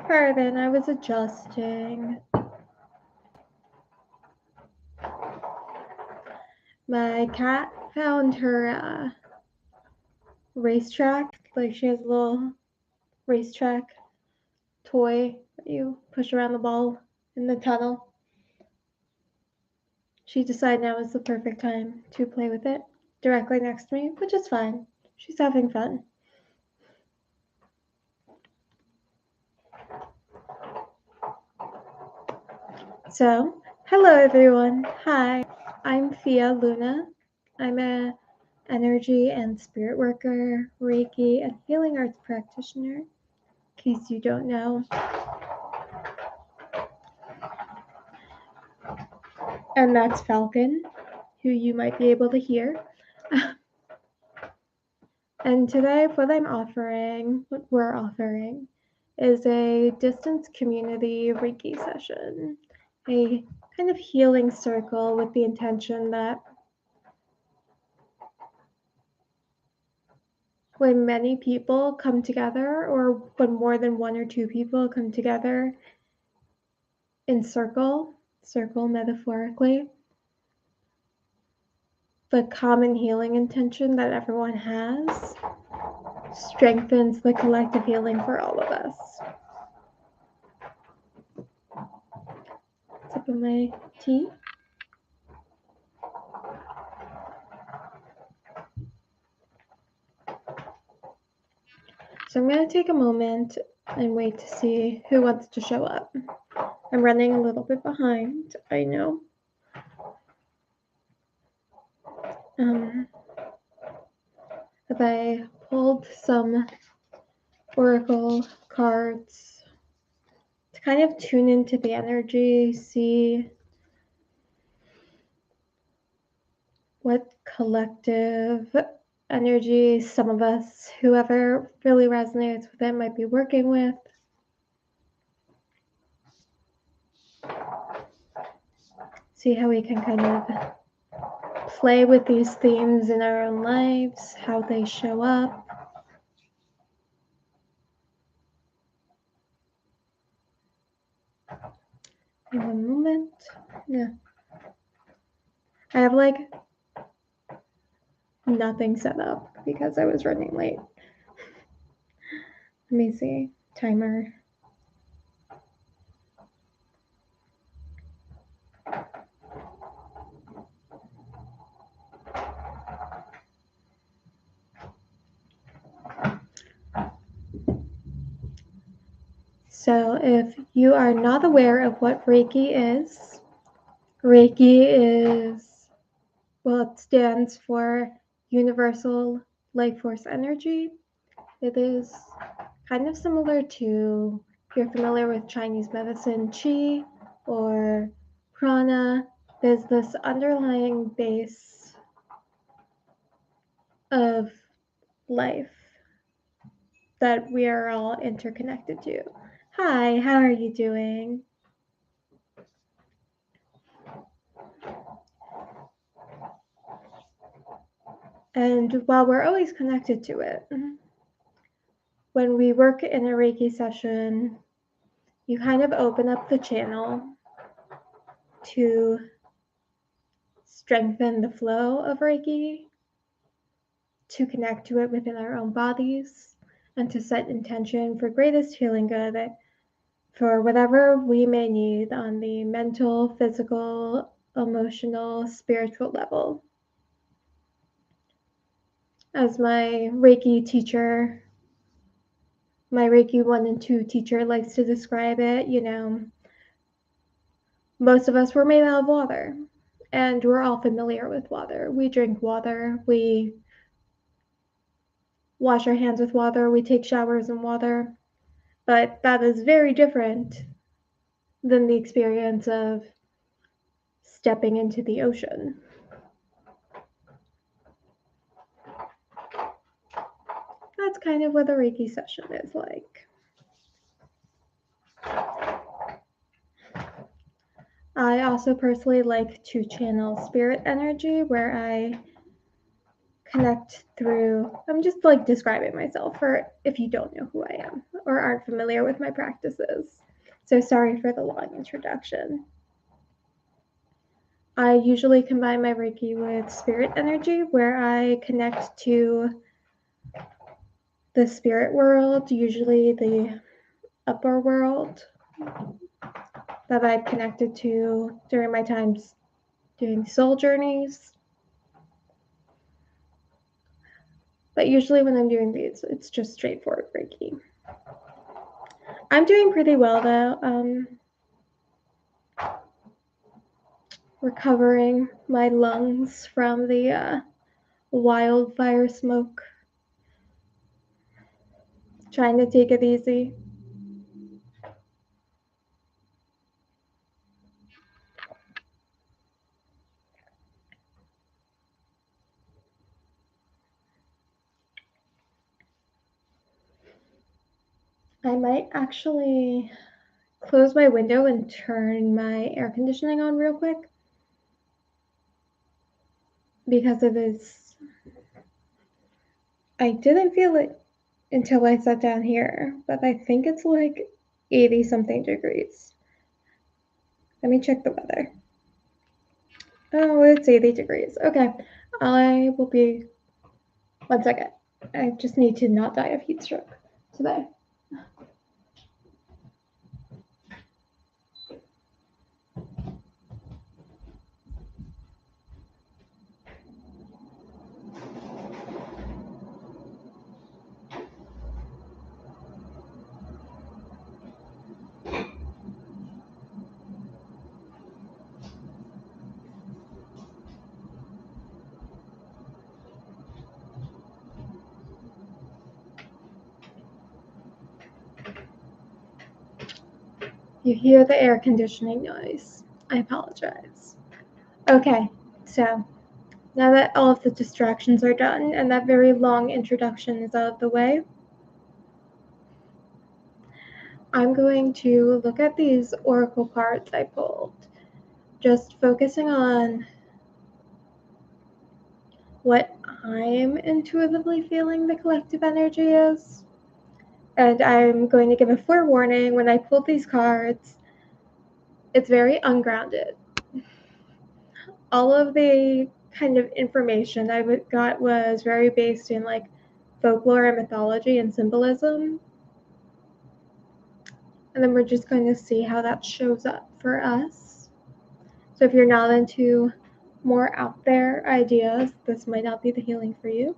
Pardon, I was adjusting. My cat found her racetrack. Like she has a little racetrack toy that you push around the ball in the tunnel. She decided now is the perfect time to play with it directly next to me, which is fine. She's having fun. So, hello everyone. Hi, I'm Fia Luna. I'm a energy and spirit worker, Reiki, and healing arts practitioner, in case you don't know. And that's Falcon, who you might be able to hear. And today, what we're offering, is a distance community Reiki session, a kind of healing circle with the intention that when many people come together, or when more than one or two people come together in circle metaphorically, the common healing intention that everyone has strengthens the collective healing for all of us. Sip of my tea. So I'm going to take a moment and wait to see who wants to show up. I'm running a little bit behind, I know. If I pulled some oracle cards to kind of tune into the energy, see what collective energy some of us, whoever really resonates with it, might be working with. See how we can kind of play with these themes in our own lives, how they show up. In a moment. Yeah. I have like nothing set up because I was running late. Let me see. Timer. So if you are not aware of what Reiki is, well, it stands for Universal Life Force Energy. It is kind of similar to, if you're familiar with Chinese medicine, Qi or prana. There's this underlying base of life that we are all interconnected to. Hi, how are you doing? And while we're always connected to it, when we work in a Reiki session, you kind of open up the channel to strengthen the flow of Reiki, to connect to it within our own bodies, and to set intention for greatest healing good for whatever we may need on the mental, physical, emotional, spiritual level. As my Reiki teacher, my Reiki 1 and 2 teacher likes to describe it, most of us were made out of water, and we're all familiar with water. We drink water, we wash our hands with water, we take showers in water, but that is very different than the experience of stepping into the ocean. That's kind of what a Reiki session is like. I also personally like to channel spirit energy, where I connect through, I'm just like describing myself for if you don't know who I am or aren't familiar with my practices. So sorry for the long introduction. I usually combine my Reiki with spirit energy, where I connect to the spirit world, usually the upper world that I've connected to during my times doing soul journeys. But usually when I'm doing these, it's just straightforward Reiki. I'm doing pretty well though. Recovering my lungs from the wildfire smoke. Trying to take it easy. I might actually close my window and turn my air conditioning on real quick because it is. I didn't feel it until I sat down here, but I think it's like 80 something degrees. Let me check the weather. Oh, it's 80 degrees. Okay, I will be. 1 second. I just need to not die of heat stroke today. You hear the air conditioning noise. I apologize. Okay, so now that all of the distractions are done and that very long introduction is out of the way, I'm going to look at these oracle cards I pulled, just focusing on what I'm intuitively feeling the collective energy is. And I'm going to give a forewarning when I pulled these cards, it's very ungrounded. All of the kind of information I got was very based in like folklore and mythology and symbolism. And then we're just going to see how that shows up for us. So if you're not into more out there ideas, this might not be the healing for you.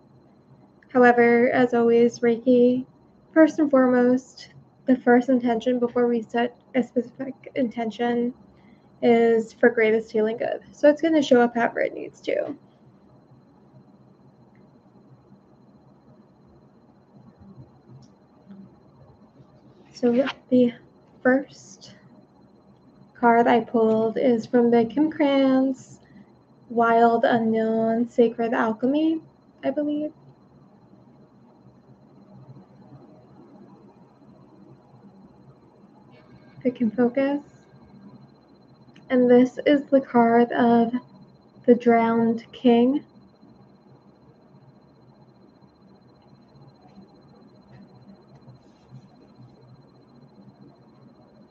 However, as always, Reiki, first and foremost, the first intention before we set a specific intention is for greatest healing good. So it's going to show up however it needs to. So the first card I pulled is from the Kim Krans Wild Unknown Sacred Alchemy, I believe. If it can focus. And this is the card of the Drowned King.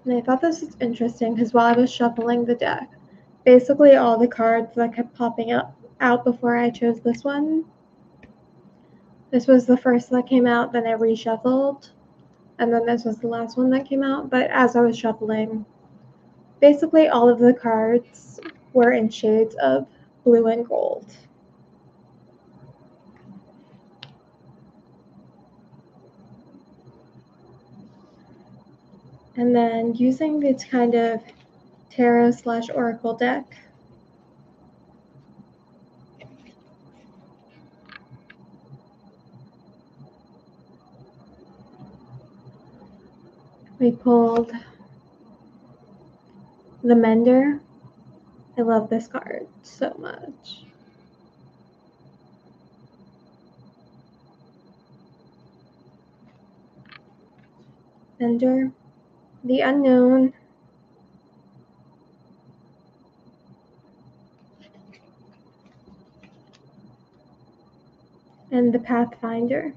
And I thought this was interesting because while I was shuffling the deck, basically all the cards that kept popping out before I chose this one. This was the first that came out, then I reshuffled, and then this was the last one that came out. But as I was shuffling, basically all of the cards were in shades of blue and gold. And then using this kind of tarot/oracle deck, we pulled the Mender. I love this card so much. Mender, the Unknown, and the Pathfinder.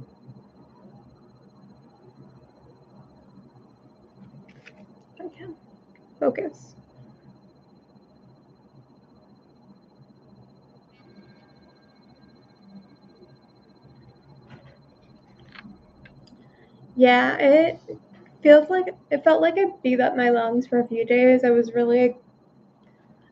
Okay, focus. Yeah, it felt like I beat up my lungs for a few days. I was really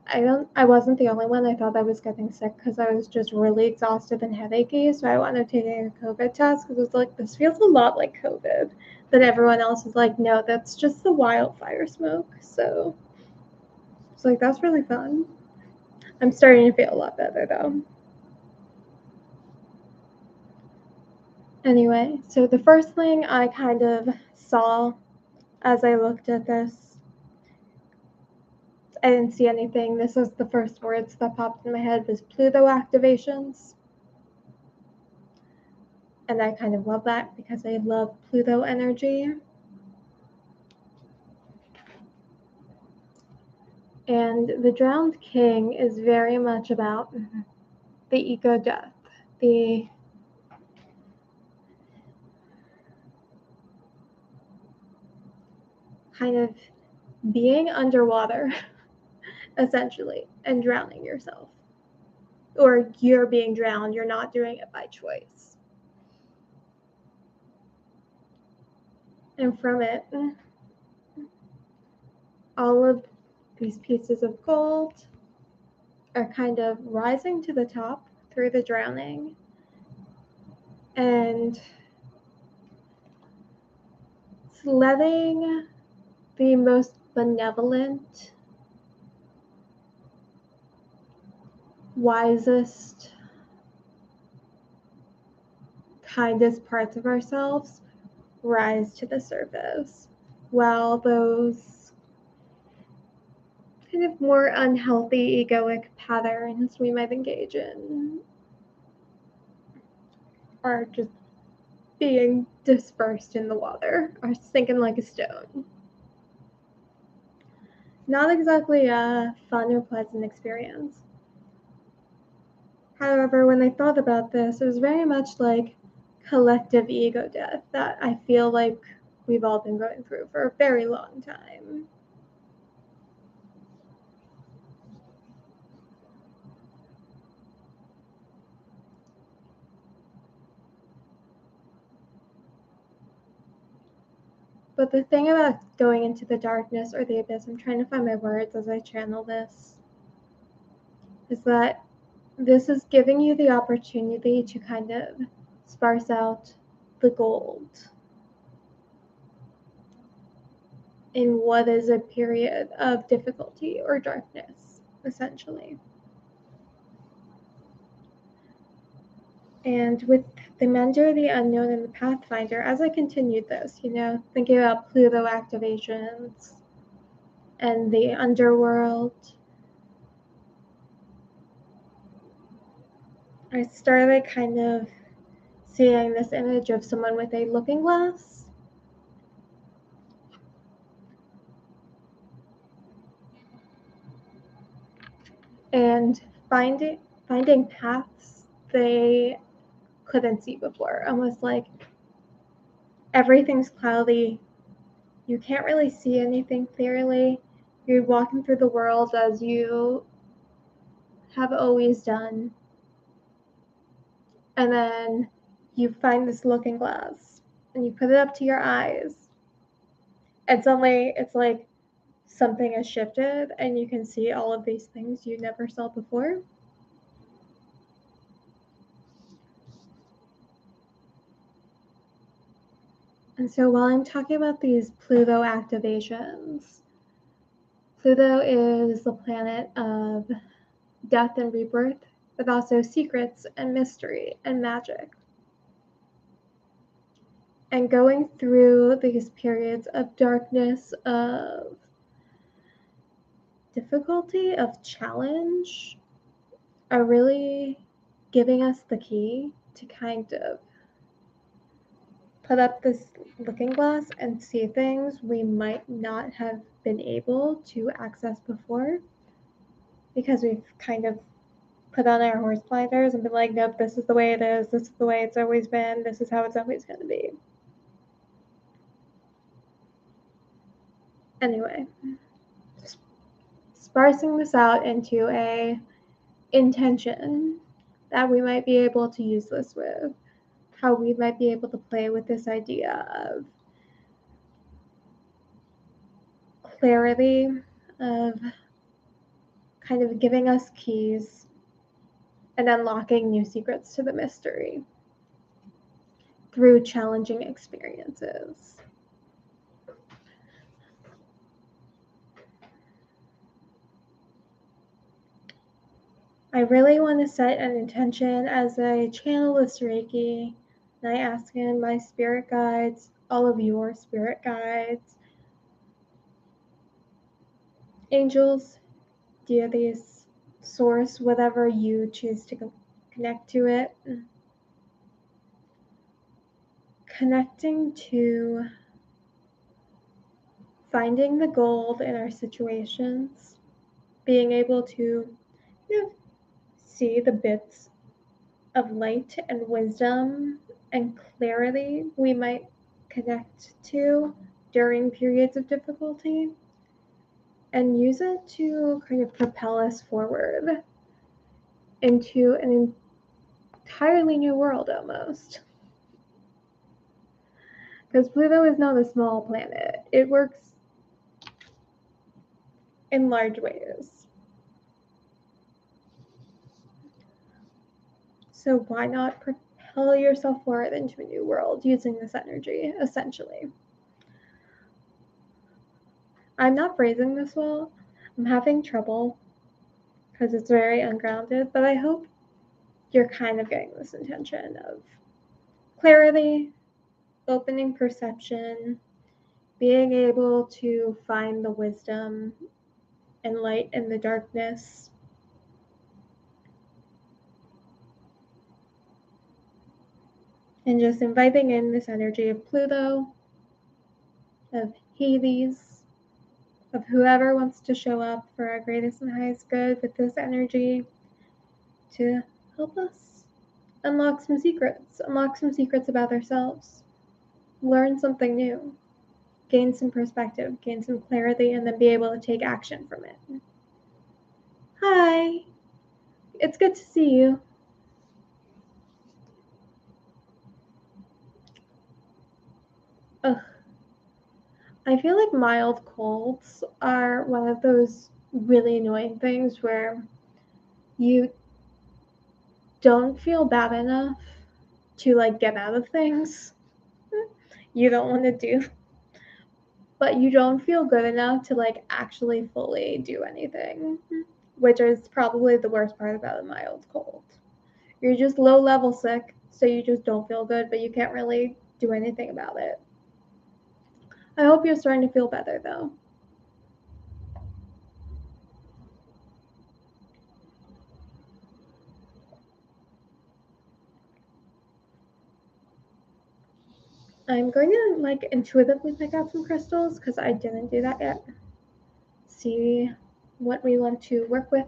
I wasn't the only one. I thought I was getting sick because I was just really exhausted and headachy. So I wound up taking a COVID test because it was like, this feels a lot like COVID. But everyone else was like, no, that's just the wildfire smoke. So it's like, that's really fun. I'm starting to feel a lot better though. Anyway, so the first thing I kind of saw as I looked at this, I didn't see anything. This was the first words that popped in my head was Pluto activations. And I kind of love that because I love Pluto energy. And the Drowned King is very much about the ego death, the kind of being underwater, essentially, and drowning yourself. Or you're being drowned, you're not doing it by choice. And from it, all of these pieces of gold are kind of rising to the top through the drowning. And it's letting the most benevolent, wisest, kindest parts of ourselves rise to the surface, while those kind of more unhealthy egoic patterns we might engage in are just being dispersed in the water, are sinking like a stone. Not exactly a fun or pleasant experience. However, when I thought about this, it was very much like collective ego death that I feel like we've all been going through for a very long time. But the thing about going into the darkness or the abyss, I'm trying to find my words as I channel this, is that this is giving you the opportunity to kind of sparse out the gold in what is a period of difficulty or darkness, essentially. And with the Mender, the Unknown, and the Pathfinder, as I continued this, thinking about Pluto activations and the underworld, I started kind of seeing this image of someone with a looking glass. And finding paths they couldn't see before, almost like everything's cloudy. You can't really see anything clearly. You're walking through the world as you have always done. And then you find this looking glass and you put it up to your eyes. And suddenly it's like something has shifted and you can see all of these things you never saw before. And so while I'm talking about these Pluto activations, Pluto is the planet of death and rebirth, but also secrets and mystery and magic. And going through these periods of darkness, of difficulty, of challenge, are really giving us the key to kind of put up this looking glass and see things we might not have been able to access before because we've kind of put on our horse blinders and be like, nope, this is the way it is, this is the way it's always been, this is how it's always going to be. Anyway, sparsing this out into a intention that we might be able to use this with, how we might be able to play with this idea of clarity, of kind of giving us keys and unlocking new secrets to the mystery through challenging experiences. I really want to set an intention as I channel this Reiki, and I ask in my spirit guides, all of your spirit guides, angels, deities, source, whatever you choose to connect to it, connecting to finding the gold in our situations, being able to see the bits of light and wisdom and clarity we might connect to during periods of difficulty, and use it to kind of propel us forward into an entirely new world almost. Because Pluto is not a small planet. It works in large ways. So why not propel yourself forward into a new world using this energy, essentially? I'm not phrasing this well. I'm having trouble because it's very ungrounded, but I hope you're kind of getting this intention of clarity, opening perception, being able to find the wisdom and light in the darkness. And just inviting in this energy of Pluto, of Hades, of whoever wants to show up for our greatest and highest good with this energy to help us unlock some secrets about ourselves, learn something new, gain some perspective, gain some clarity, and then be able to take action from it. Hi, it's good to see you. Ugh. I feel like mild colds are one of those really annoying things where you don't feel bad enough to like get out of things you don't want to do, but you don't feel good enough to like actually fully do anything, which is probably the worst part about a mild cold. You're just low level sick, so you just don't feel good, but you can't really do anything about it. I hope you're starting to feel better though. I'm going to like intuitively pick out some crystals because I didn't do that yet. See what we want to work with.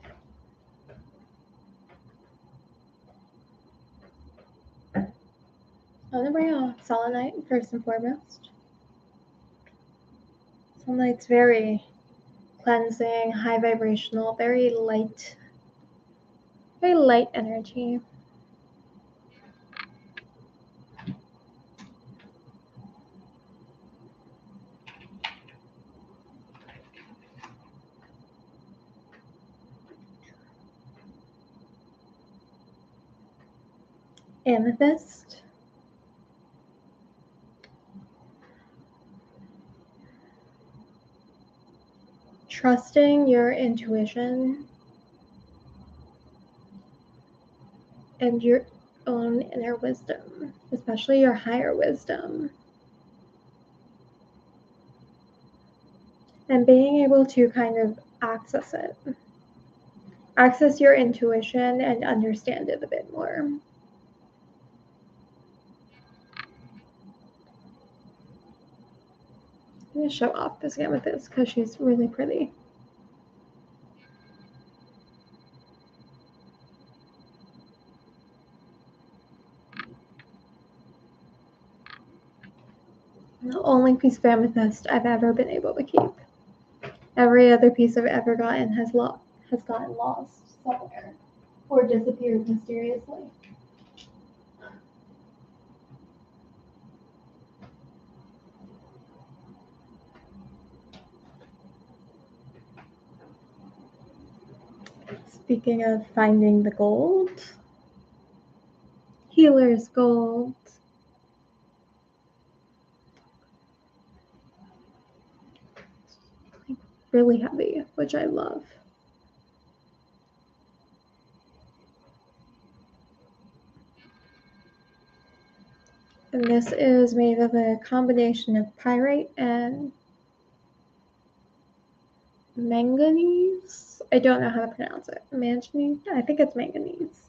I'm gonna bring out selenite first and foremost. Selenite's very cleansing, high vibrational, very light energy. Amethyst. Trusting your intuition and your own inner wisdom, especially your higher wisdom. And being able to kind of access it. Access your intuition and understand it a bit more. I'm going to show off this amethyst because she's really pretty. only piece of amethyst I've ever been able to keep. Every other piece I've ever gotten has gotten lost somewhere or disappeared mysteriously. Speaking of finding the gold, healer's gold. Really heavy, which I love. And this is made of a combination of pyrite and manganese. I don't know how to pronounce it. Manganese? I think it's manganese.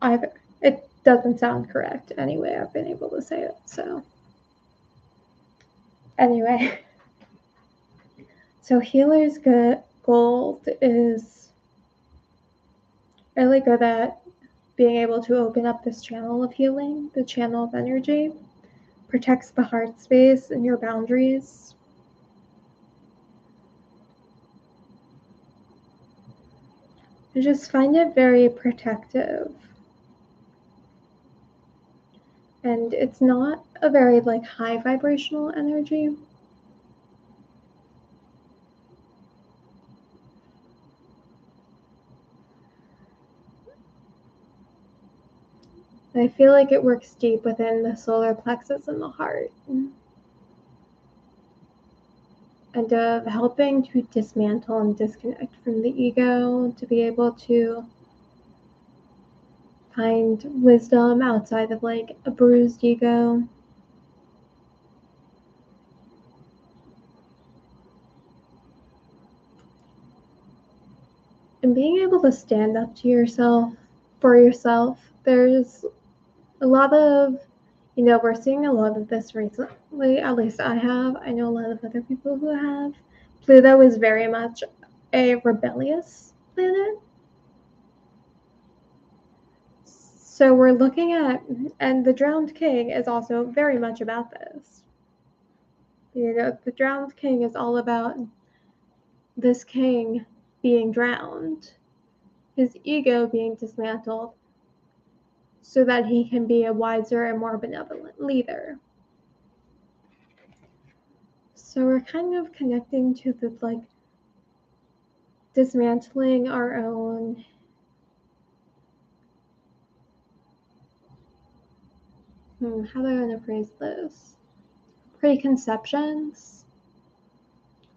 Either. It doesn't sound correct anyway. I've been able to say it, so. Anyway. So healer's gold is really good at being able to open up this channel of healing, the channel of energy, protects the heart space and your boundaries. I just find it very protective. And it's not a very high vibrational energy. I feel like it works deep within the solar plexus and the heart. And of helping to dismantle and disconnect from the ego, to be able to find wisdom outside of a bruised ego. And being able to stand up to yourself, for yourself. There's a lot of, we're seeing a lot of this recently, at least I have. I know a lot of other people who have. Pluto is very much a rebellious planet. So we're looking at, and the Drowned King is also very much about this. The Drowned King is all about this king being drowned, his ego being dismantled, so that he can be a wiser and more benevolent leader. So we're kind of connecting to the dismantling our own how do I want to phrase this? Preconceptions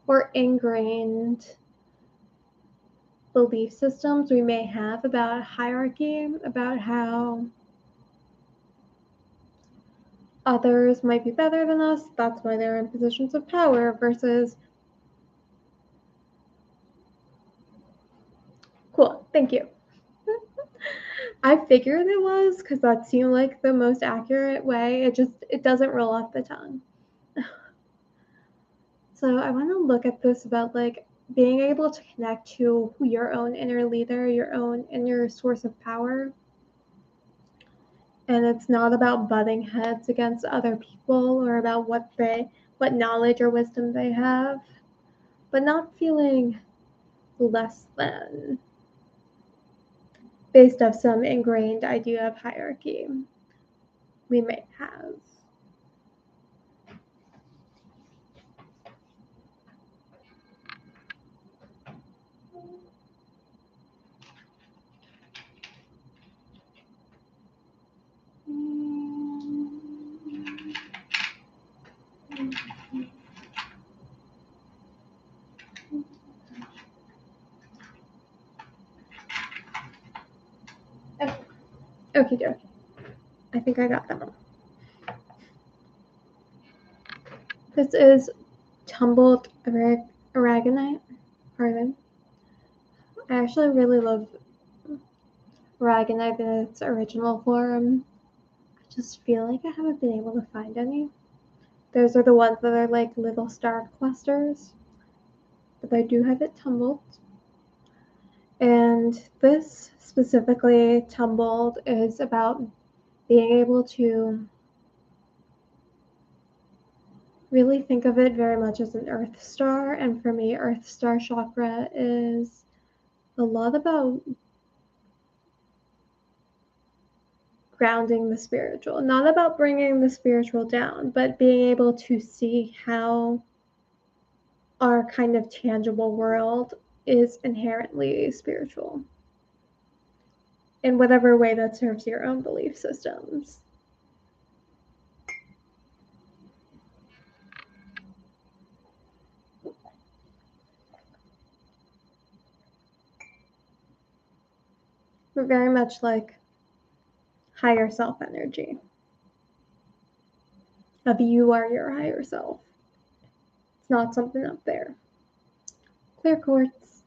or ingrained belief systems we may have about hierarchy, about how others might be better than us, that's why they're in positions of power, versus cool, thank you. I figured it was because that seemed like the most accurate way. It doesn't roll off the tongue. So I want to look at this about being able to connect to your own inner leader, your own inner source of power. And it's not about butting heads against other people or about what knowledge or wisdom they have, but not feeling less than based off some ingrained idea of hierarchy we may have. Okay, dokie. I think I got that one. This is tumbled aragonite. Pardon. I actually really love aragonite in its original form. I just feel like I haven't been able to find any. Those are the ones that are like little star clusters. But I do have it tumbled. And this specifically tumbled is about being able to really think of it very much as an earth star. And for me, earth star chakra is a lot about grounding the spiritual, not about bringing the spiritual down, but being able to see how our kind of tangible world is inherently spiritual in whatever way that serves your own belief systems. We're very much like higher self energy, of you are your higher self. It's not something up there. Clear quartz,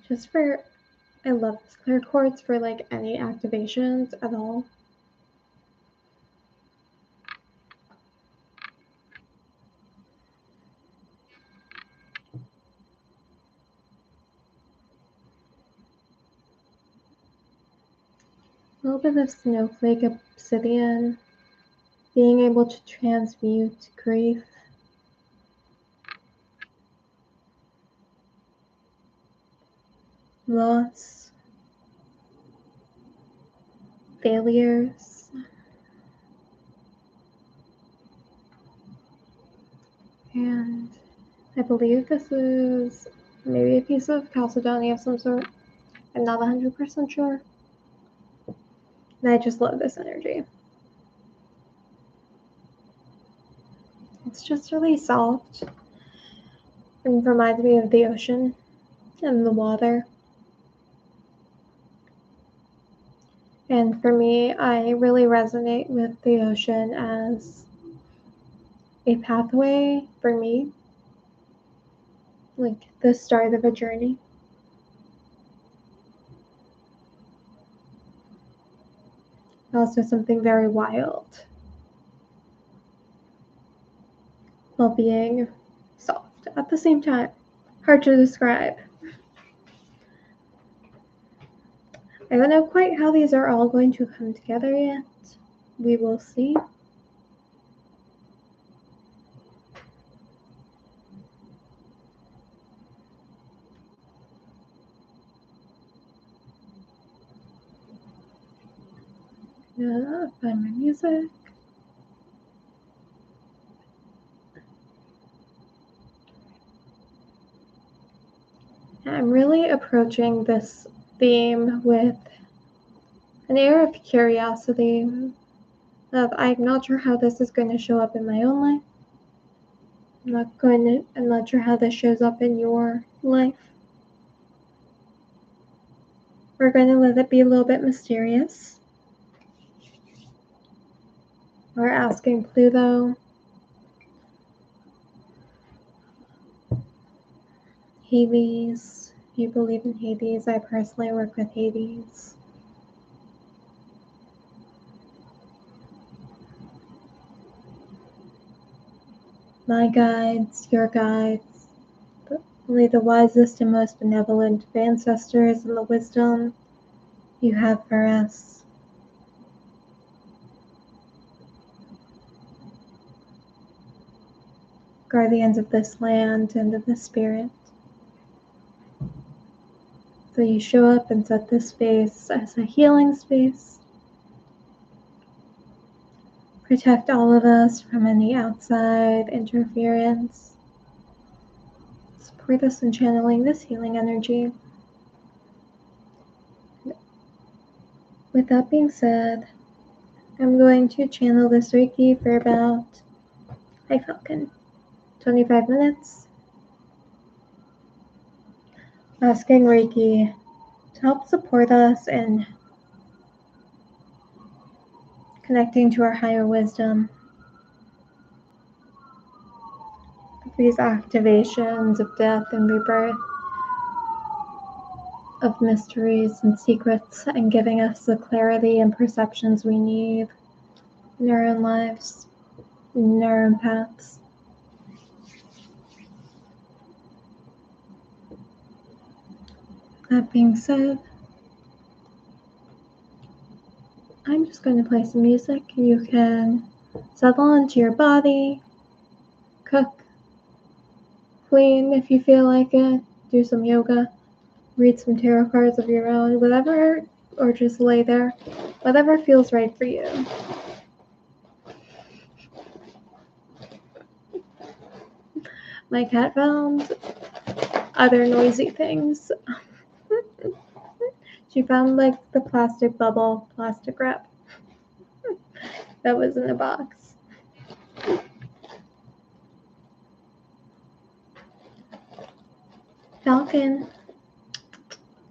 just for, I love this clear quartz for like any activations at all. A little bit of snowflake obsidian, being able to transmute grief, loss, failures, and I believe this is maybe a piece of chalcedony of some sort. I'm not 100% sure. And I just love this energy. It's just really soft and reminds me of the ocean and the water. And for me, I really resonate with the ocean as a pathway for me, like the start of a journey. Also something very wild while being soft at the same time. Hard to describe. I don't know quite how these are all going to come together yet. We will see. Find my music. I'm really approaching this theme with an air of curiosity of I'm not sure how this is going to show up in my own life. I'm not sure how this shows up in your life. We're going to let it be a little bit mysterious. We're asking Pluto, Hades. You believe in Hades? I personally work with Hades. My guides, your guides, only the wisest and most benevolent of ancestors and the wisdom you have for us. Guardians of this land and of the spirit. So you show up and set this space as a healing space. Protect all of us from any outside interference. Support us in channeling this healing energy. With that being said, I'm going to channel this Reiki for about, hi Falcon, 25 minutes. Asking Reiki to help support us in connecting to our higher wisdom. These activations of death and rebirth, of mysteries and secrets, and giving us the clarity and perceptions we need in our own lives, in our own paths. That being said, I'm just going to play some music. You can settle into your body, cook, clean if you feel like it, do some yoga, read some tarot cards of your own, whatever, or just lay there, whatever feels right for you. My cat found other noisy things. She found like the plastic bubble, plastic wrap that was in a box. Falcon,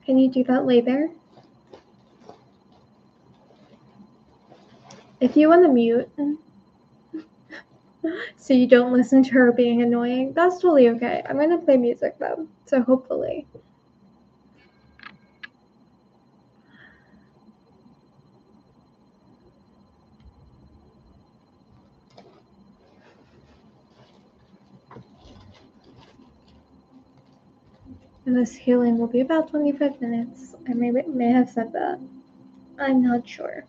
can you do that later? If you want to mute so you don't listen to her being annoying, that's totally okay. I'm going to play music though, so hopefully. And this healing will be about 25 minutes. I may have said that. I'm not sure.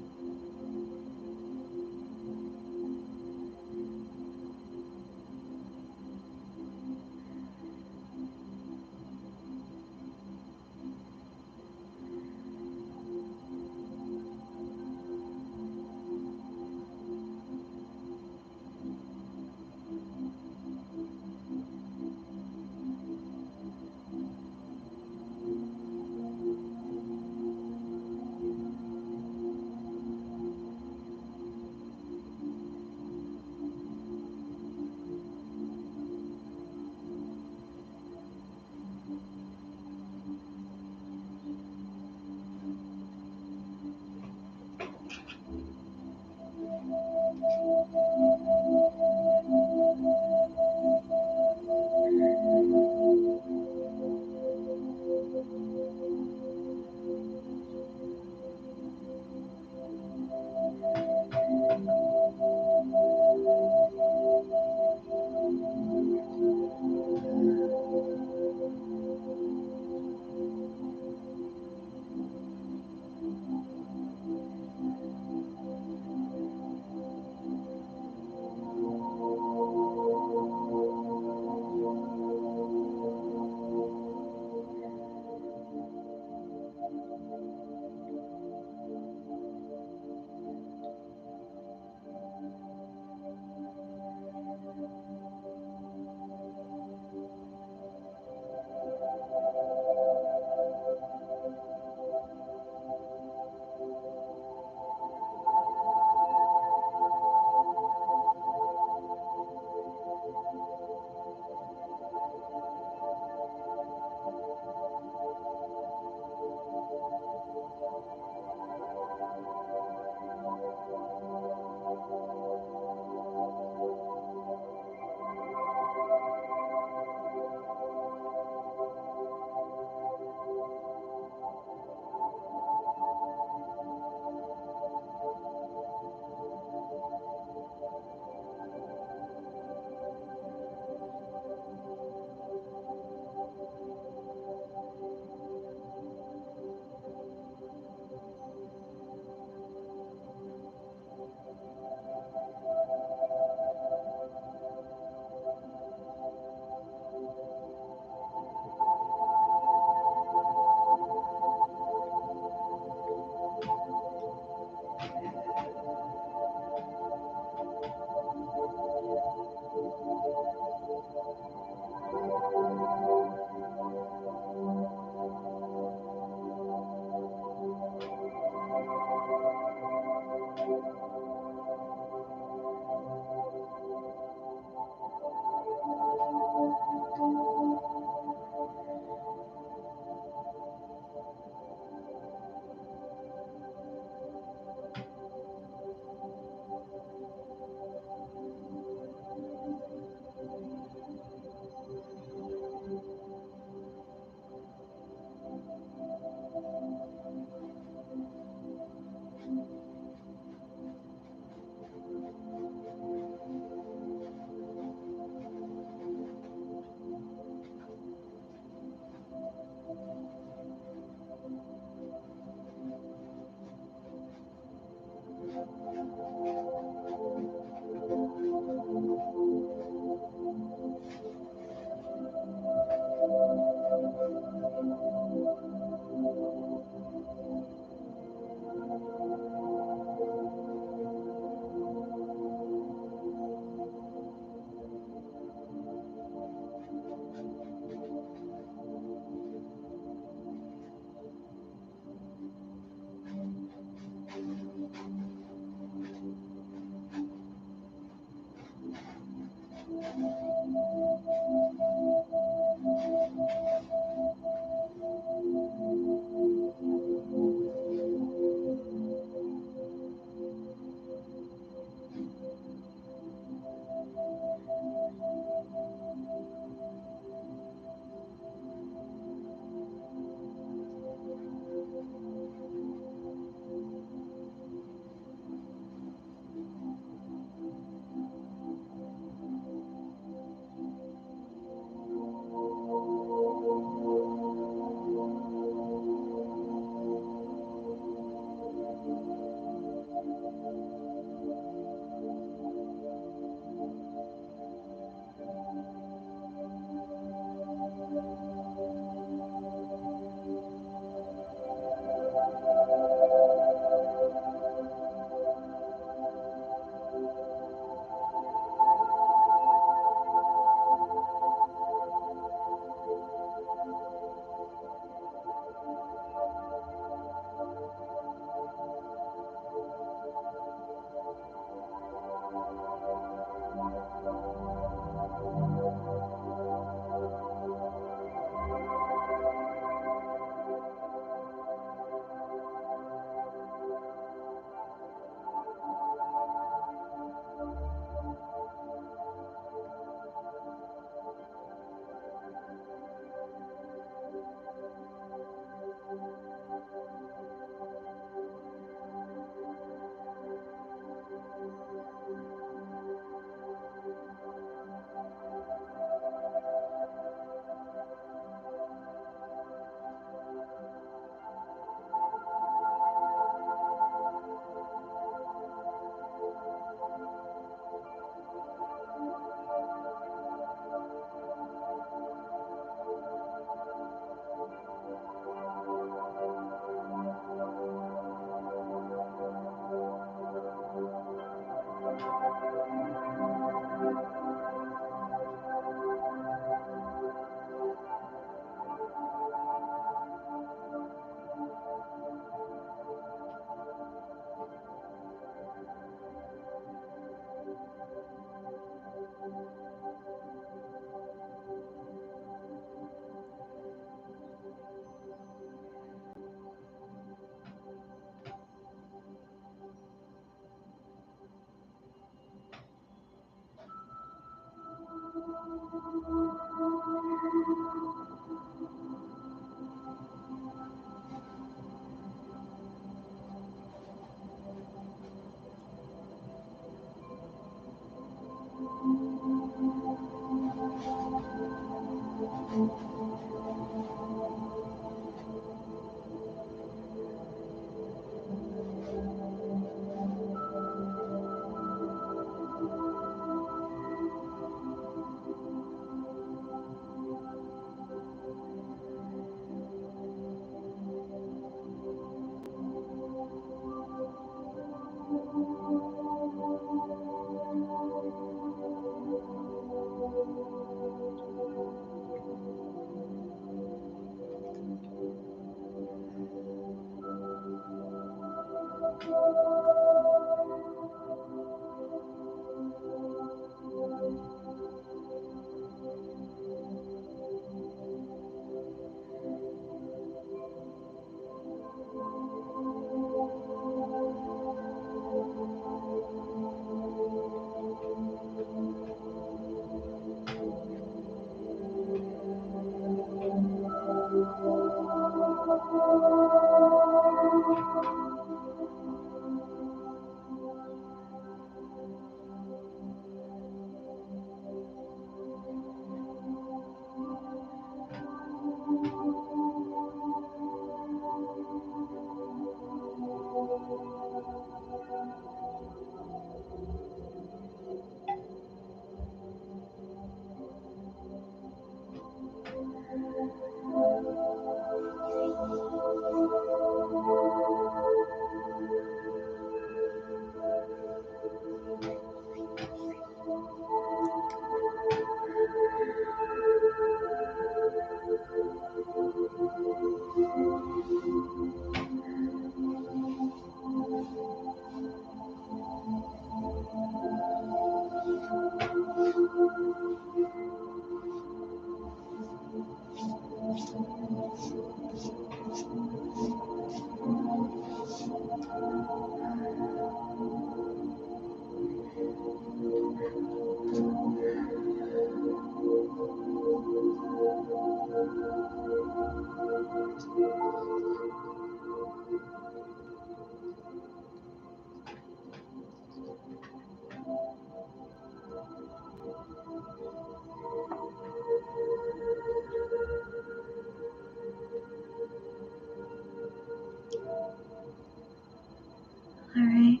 Alright.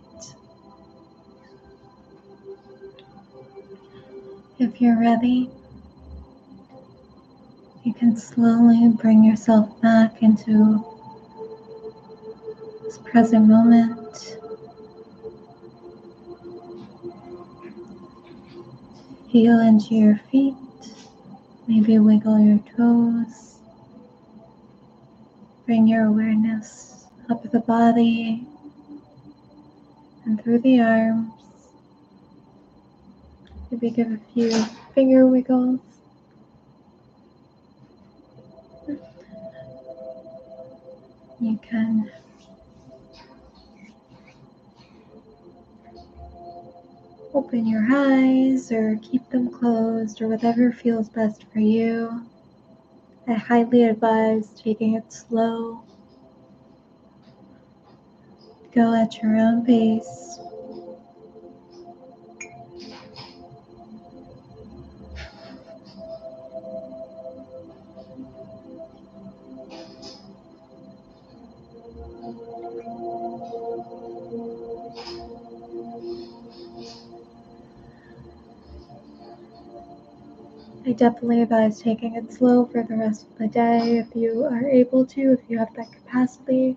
If you're ready, you can slowly bring yourself back into this present moment. Heel into your feet. Maybe wiggle your toes. Bring your awareness up the body and through the arms. Maybe give a few finger wiggles. You can open your eyes or keep them closed or whatever feels best for you. I highly advise taking it slow. Go at your own pace. I definitely advise taking it slow for the rest of the day if you are able to, if you have that capacity.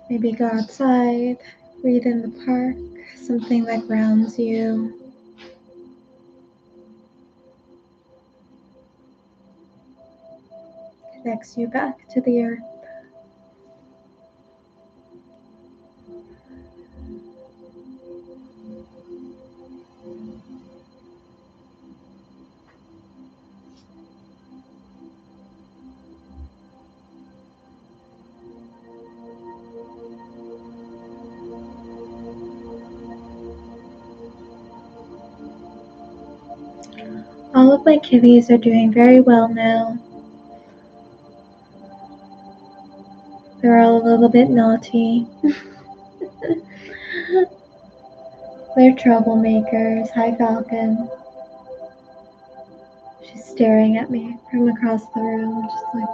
Maybe go outside, read in the park, something that grounds you. Connects you back to the earth. All of my kitties are doing very well now. They're all a little bit naughty. They're troublemakers. Hi, Falcon. She's staring at me from across the room, just like,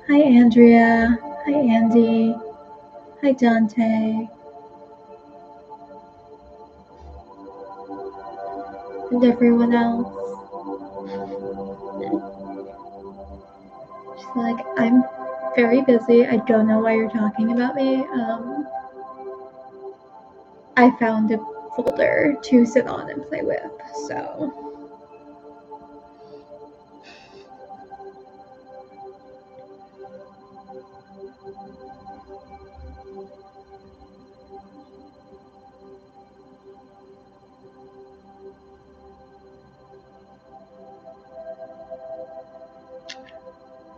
hi, Andrea. Hi, Andy. Hi, Dante. And everyone else. She's like, I'm very busy. I don't know why you're talking about me. I found a folder to sit on and play with, so.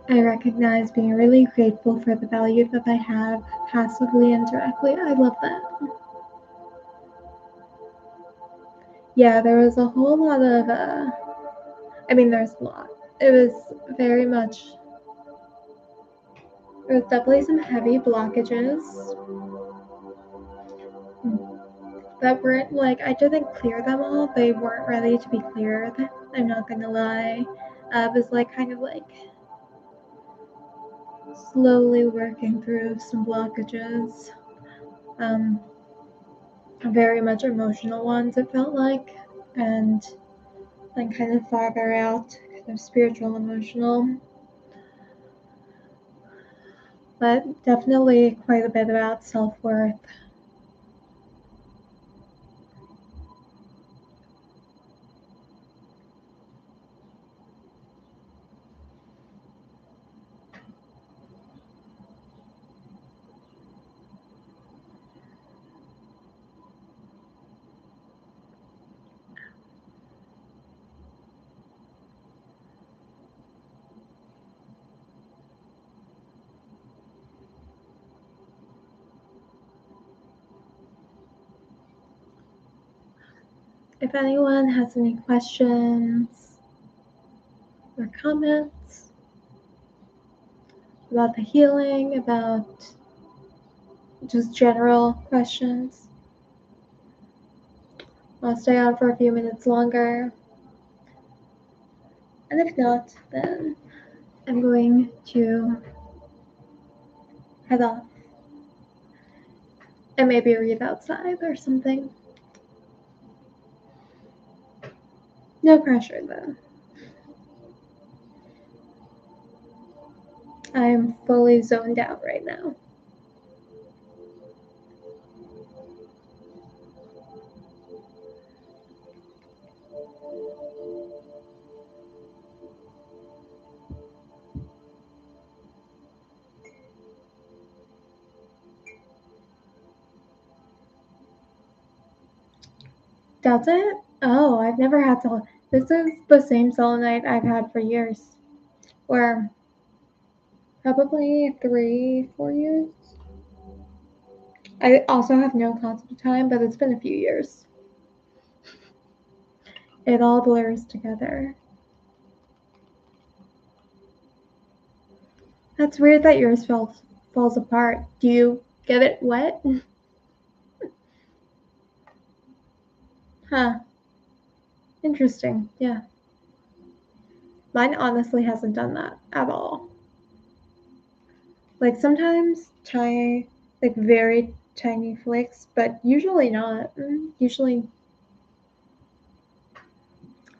I recognize being really grateful for the value that I have passively and directly. I love that. Yeah, there was a whole lot of, there's a lot. It was very much, there was definitely some heavy blockages that weren't, like, I didn't clear them all. They weren't ready to be cleared. I'm not gonna lie. It was like, kind of like, slowly working through some blockages. Very much emotional ones, it felt like, and then kind of farther out, kind of spiritual, emotional, but definitely quite a bit about self-worth. If anyone has any questions or comments about the healing, about just general questions, I'll stay on for a few minutes longer. And if not, then I'm going to head off and maybe read outside or something. No pressure though. I'm fully zoned out right now. Does it? Oh, I've never had selenite. This is the same selenite I've had for years. Or probably 3-4 years. I also have no concept of time, but it's been a few years. It all blurs together. That's weird that yours falls apart. Do you get it wet? Huh. Interesting. Yeah. Mine honestly hasn't done that at all. Like sometimes tiny, like very tiny flakes, but usually not. Usually.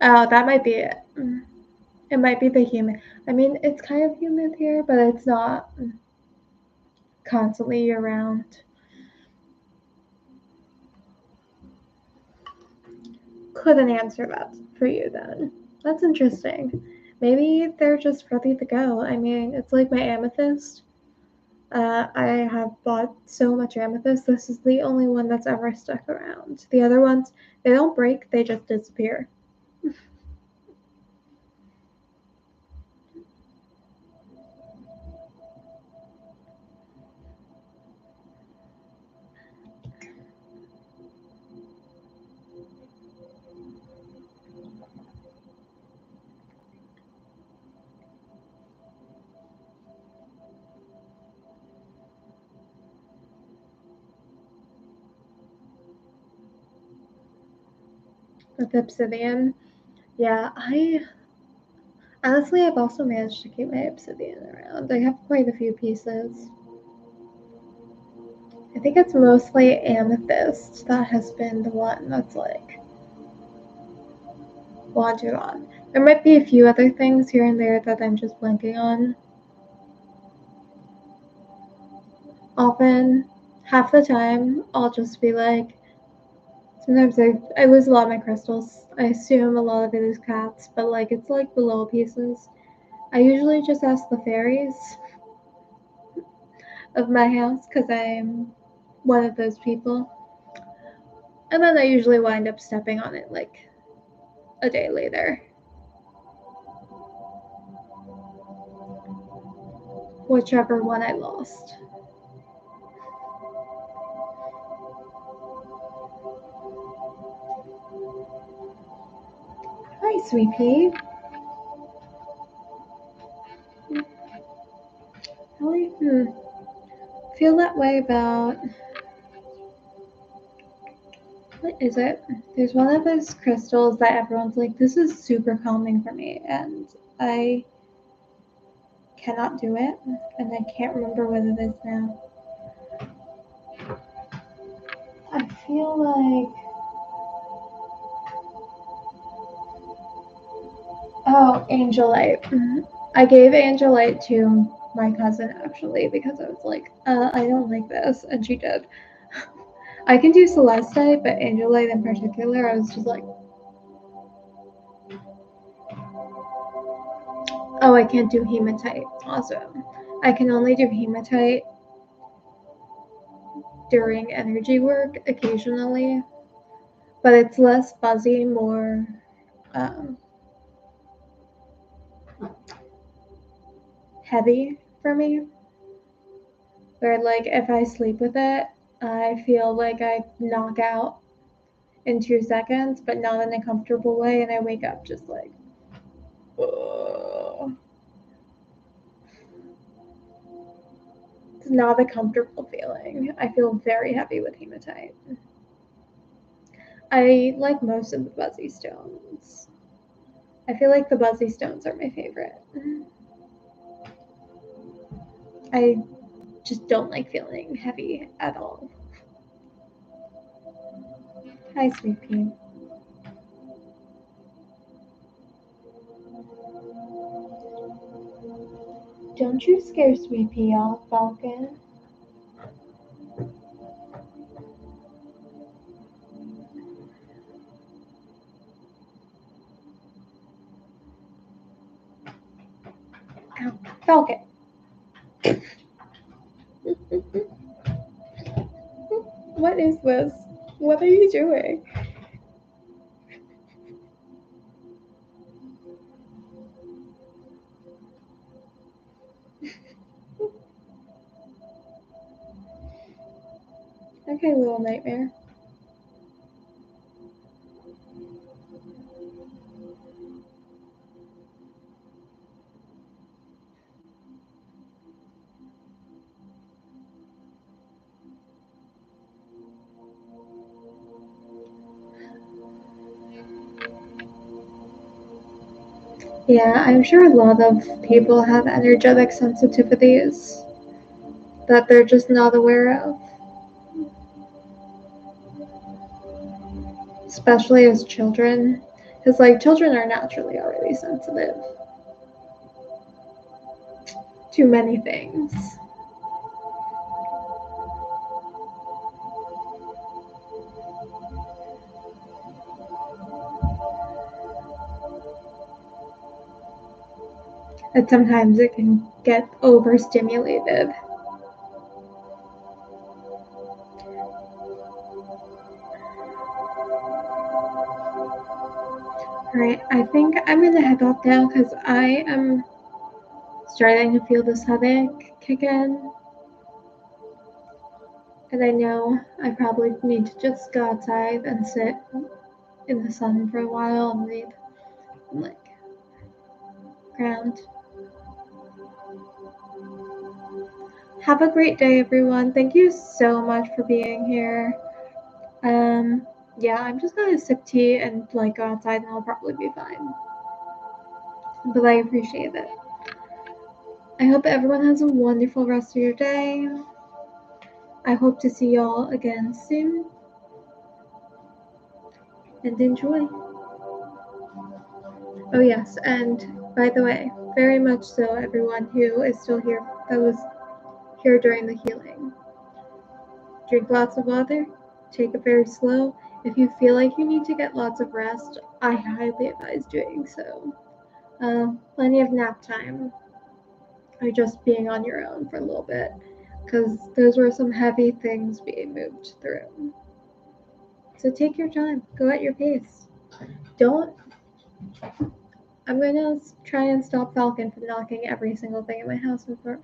Oh, that might be it. It might be the humid. I mean, it's kind of humid here, but it's not constantly year round. Couldn't answer that for you then. That's interesting. Maybe they're just ready to go. I mean, it's like my amethyst. I have bought so much amethyst. This is the only one that's ever stuck around. The other ones, they don't break, they just disappear. with obsidian. Yeah, I've also managed to keep my obsidian around. I have quite a few pieces. I think it's mostly amethyst that has been the one that's like wandered on. There might be a few other things here and there that I'm just blanking on. Often, half the time, I'll just be like, sometimes I lose a lot of my crystals. I assume a lot of it is cats, but like it's like the little pieces. I usually just ask the fairies of my house because I'm one of those people. And then I usually wind up stepping on it like a day later. Whichever one I lost. Hi, sweet pea. I feel that way about, what is it? There's one of those crystals that everyone's like, this is super calming for me, and I cannot do it, and I can't remember what it is now. I feel like, oh, angelite. I gave angelite to my cousin actually because I was like, I don't like this, and she did. I can do celestite, but angelite in particular, I was just like, oh, I can't do hematite. Awesome. I can only do hematite during energy work occasionally, but it's less fuzzy, more heavy for me. Where, like, if I sleep with it, I feel like I knock out in 2 seconds, but not in a comfortable way, and I wake up just like, ugh. It's not a comfortable feeling. I feel very heavy with hematite. I like most of the buzzy stones. I feel like the buzzy stones are my favorite. I just don't like feeling heavy at all. Hi, sweet pea. Don't you scare sweet pea off, Falcon. Ow, Falcon. What is this? What are you doing? Okay, little nightmare. Yeah, I'm sure a lot of people have energetic sensitivities that they're just not aware of. Especially as children. Because, like, children are naturally already sensitive to many things. And sometimes it can get overstimulated. Alright, I think I'm gonna head off now because I am starting to feel this headache kick in. And I know I probably need to just go outside and sit in the sun for a while and read and like ground. Have a great day, everyone. Thank you so much for being here. yeah, I'm just gonna sip tea and like go outside and I'll probably be fine. But I appreciate it. I hope everyone has a wonderful rest of your day. I hope to see y'all again soon. And enjoy. Oh yes, and by the way, very much so everyone who is still here, that was here during the healing. Drink lots of water, take it very slow. If you feel like you need to get lots of rest, I highly advise doing so. Plenty of nap time, or just being on your own for a little bit, because those were some heavy things being moved through. So take your time, go at your pace. I'm gonna try and stop Falcon from knocking every single thing in my house before.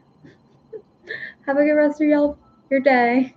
Have a good rest of your day.